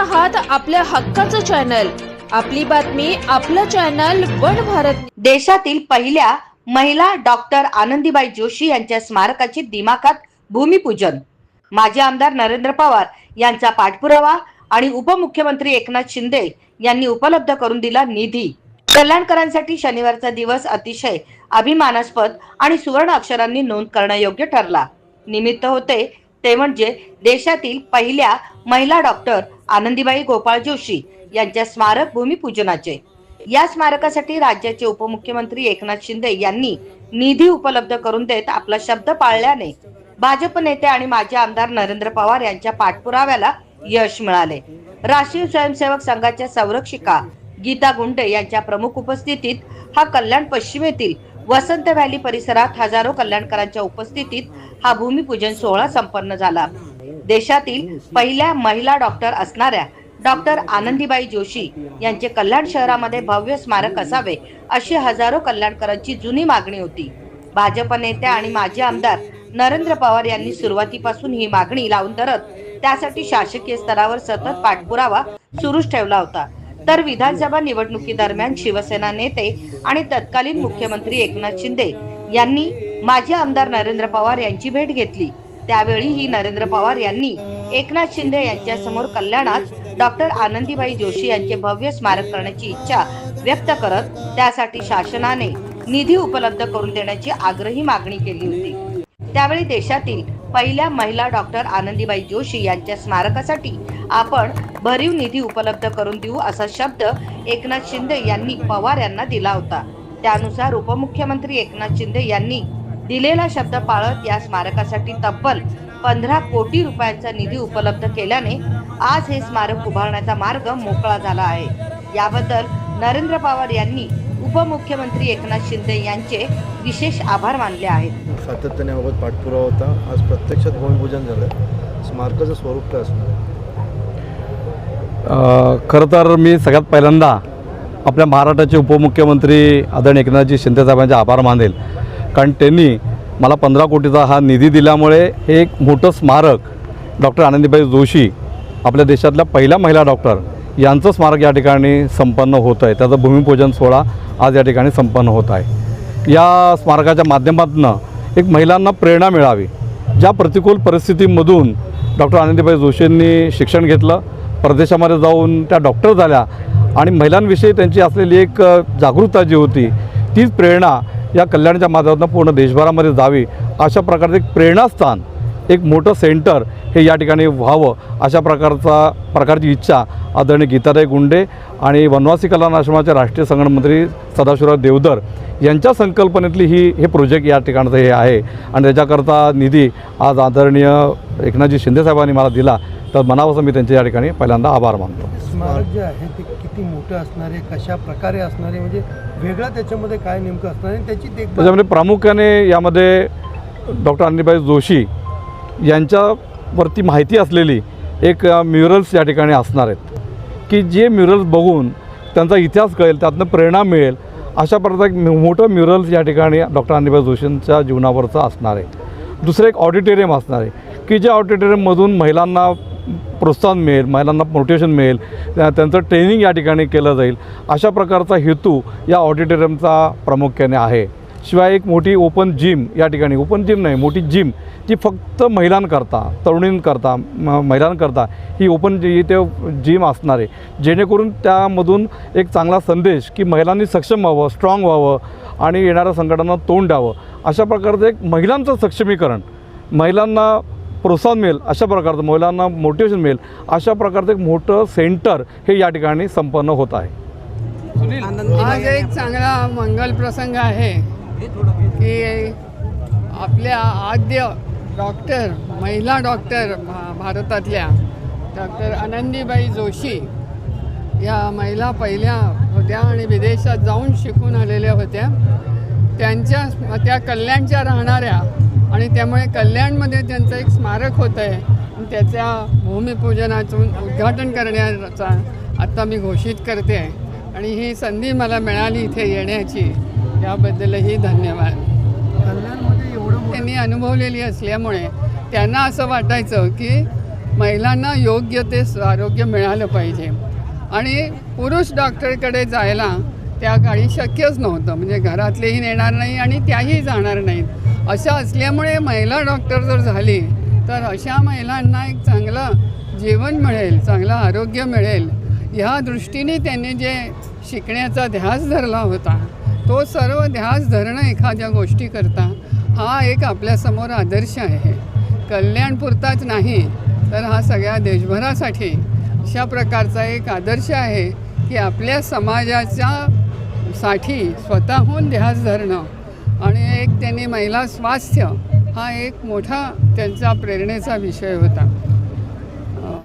आहात आपल्या हक्काचं चॅनल, आपली बातमी आपलं चॅनल वन भारत। देशातील पहिल्या महिला डॉक्टर आनंदीबाई जोशी यांच्या स्मारकाचे दिमाखात भूमिपूजन। माजी आमदार नरेंद्र पवार यांचा पाठपुरावा आणि उपमुख्यमंत्री एकनाथ शिंदे यांनी उपलब्ध करून दिला निधी। कल्याणकरांसाठी शनिवारचा दिवस अतिशय अभिमानास्पद आणि सुवर्ण अक्षरांनी नोंद करण्यायोग्य ठरला। निमित्त होते ते म्हणजे देशातील पहिल्या महिला डॉक्टर आनंदीबाई गोपाळ जोशी यांच्या स्मारक भूमिपूजनाचे। या स्मारकासाठी राज्याचे उपमुख्यमंत्री एकनाथ शिंदे यांनी निधी उपलब्ध करून देत आपला शब्द पाळल्याने भाजप नेते आणि माजी आमदार नरेंद्र पवार यांच्या पाठपुराव्याला यश मिळाले। राष्ट्रीय स्वयंसेवक संघाच्या संरक्षिका गीता गुंडे यांच्या प्रमुख उपस्थितीत हा कल्याण पश्चिमेतील वसंत व्हॅली परिसरात हजारो कल्याणकरांच्या उपस्थितीत हा भूमिपूजन सोहळा संपन्न झाला। देशातील पहिल्या महिला डॉक्टर असणाऱ्या डॉक्टर आनंदीबाई जोशी यांचे कल्याण शहरामध्ये भव्य स्मारक असावे अशी हजारो कल्याणकरांची जुनी मागणी होती। भाजप नेते आणि माजी आमदार नरेंद्र पवार यांनी सुरुवातीपासून ही मागणी लावून धरत त्यासाठी शासकीय स्तरावर सतत पाठपुरावा सुरूच ठेवला होता। तर विधानसभा निवडणुकीदरम्यान शिवसेना नेते आणि तत्कालीन मुख्यमंत्री एकनाथ शिंदे यांनी माजी आमदार नरेंद्र पवार यांची भेट घेतली। त्यावेळीही नरेंद्र पवार यांनी एकनाथ शिंदे यांच्या समोर कल्याणात डॉक्टर आनंदीबाई जोशी यांचे भव्य स्मारक करण्याची इच्छा व्यक्त करत त्यासाठी शासनाने निधी उपलब्ध करून देण्याची आग्रही मागणी केली होती। त्यावेळी देशातील पहिल्या महिला डॉक्टर आनंदीबाई जोशी यांच्या स्मारकासाठी आपण भरीव निधी उपलब्ध करून देऊ असा शब्द एकनाथ शिंदे यांनी पवार यांना दिला होता। त्यानुसार उपमुख्यमंत्री एकनाथ शिंदे यांनी दिलेला शब्द पाळत या स्मारकासाठी तब्बल 15 कोटी रुपयांचा निधी उपलब्ध केल्याने आज हे स्मारक उभारण्याचा मार्ग मोकळा झाला आहे। याबद्दल नरेंद्र पवार यांनी उपमुख्यमंत्री एकनाथ शिंदे यांचे विशेष आभार मानले आहेत। सातत्याने याबाबत पाठपुरावा होता, आज प्रत्यक्षात भूमिपूजन झालं। स्मारकाचं स्वरूप काय असणार? खरं तर मी सगळ्यात पहिल्यांदा आपल्या महाराष्ट्राचे उपमुख्यमंत्री आदरणीय एकनाथजी शिंदे साहेबांचे आभार मानेल, कारण त्यांनी मला 15 कोटीचा हा निधी दिल्यामुळे हे एक मोठं स्मारक डॉक्टर आनंदीबाई जोशी आपल्या देशातल्या पहिल्या महिला डॉक्टर यांचं स्मारक या ठिकाणी संपन्न होत आहे। त्याचं भूमिपूजन सोहळा आज या ठिकाणी संपन्न होत आहे। या स्मारकाच्या माध्यमातून एक महिलांना प्रेरणा मिळावी। ज्या प्रतिकूल परिस्थितीमधून डॉक्टर आनंदीबाई जोशींनी शिक्षण घेतलं, परदेशामध्ये जाऊन त्या डॉक्टर झाल्या आणि महिलांविषयी त्यांची असलेली एक जागरूकता जी होती तीच प्रेरणा या कल्याणच्या माध्यमातून पूर्ण देशभरामध्ये जावी अशा प्रकारचं एक प्रेरणास्थान, एक मोठं सेंटर हे या ठिकाणी व्हावं अशा प्रकारची इच्छा आदरणीय गीताताई गुंडे आणि वनवासी कल्याण आश्रमाचे राष्ट्रीय संघटनमंत्री सदाशिवराव देवधर यांच्या संकल्पनेतली हे प्रोजेक्ट या ठिकाणचं हे आहे आणि त्याच्याकरता निधी आज आदरणीय एकनाथजी शिंदे साहेबांनी मला दिला, तर मनापासून मी त्यांच्या या ठिकाणी पहिल्यांदा आभार मानतो। स्मारक जे आहे ते किती मोठं असणार आहे, कशा प्रकारे असणार आहे, म्हणजे वेगळं त्याच्यामध्ये काय नेमकं असणार आहे त्याची त्याच्यामध्ये प्रामुख्याने यामध्ये डॉक्टर आनंदीबाई जोशी यांच्यावरती माहिती असलेली एक म्युरल्स या ठिकाणी असणार आहेत की जे म्युरल्स बघून त्यांचा इतिहास कळेल, त्यातनं प्रेरणा मिळेल अशा प्रकारचं एक मोठं म्युरल्स या ठिकाणी डॉक्टर आनंदीबाई जोशींच्या जीवनावरचं असणार आहे। दुसरं एक ऑडिटोरियम असणार आहे की ज्या ऑडिटोरियममधून महिलांना प्रोत्साहन मिळेल, महिलांना मोटिवेशन मिळेल, त्यांचं ट्रेनिंग या ठिकाणी केलं जाईल अशा प्रकारचा हेतू या ऑडिटोरियमचा प्रामुख्याने आहे। शिवाय एक मोठी ओपन जिम या ठिकाणी, ओपन जिम नाही मोठी जिम जी फक्त महिलांकरता, तरुणींकरता, महिलांकरता ही ओपन इथे जिम असणार आहे, जेणेकरून त्यामधून एक चांगला संदेश की महिलांनी सक्षम व्हावं, स्ट्रॉंग व्हावं आणि येणाऱ्या संकटांना तोंड द्यावं अशा प्रकारचं एक महिलांचं सक्षमीकरण, महिलांना प्रोत्साहन मिळेल अशा प्रकारचं, महिलांना मोटिवेशन मिळेल अशा प्रकारचं एक मोठं सेंटर हे या ठिकाणी संपन्न होत आहे। आज एक चांगला मंगल प्रसंग आहे की आपल्या आद्य डॉक्टर, महिला डॉक्टर भारतातल्या डॉक्टर आनंदीबाई जोशी या महिला पहिल्या होत्या आणि विदेशात जाऊन शिकून आलेल्या होत्या। त्या कल्याणच्या राहणाऱ्या आणि त्यामुळे कल्याणमध्ये त्यांचं एक स्मारक होतं आहे, त्याच्या भूमिपूजनातून उद्घाटन करण्याचा आता मी घोषित करते आणि ही संधी मला मिळाली इथे येण्याची, याबद्दलही धन्यवाद। कल्याणमध्ये एवढं त्यांनी अनुभवलेली असल्यामुळे त्यांना असं वाटायचं की महिलांना योग्य ते आरोग्य मिळालं पाहिजे. आणि पुरुष डॉक्टरकडे जायला त्या काळी शक्यच नव्हतं, म्हणजे घरातलेही नेणार नाही आणि त्याही जाणार नाहीत. अशा असल्यामुळे महिला डॉक्टर जर झाली तर अशा महिलांना एक चांगलं जीवन मिळेल, चांगलं आरोग्य मिळेल. ह्या दृष्टीने त्यांनी जे शिकण्याचा ध्यास धरला होता तो सर्व ध्यास धरणं एखाद्या गोष्टीकरता हा एक आपल्यासमोर आदर्श आहे. कल्याणपुरताच नाही तर हा सगळ्या देशभरासाठी अशा प्रकारचा एक आदर्श आहे की आपल्या समाजाच्यासाठी स्वतःहून ध्यास धरणं. आणि एक त्यांनी महिला स्वास्थ्य हा एक मोठा त्यांचा प्रेरणेचा विषय होता.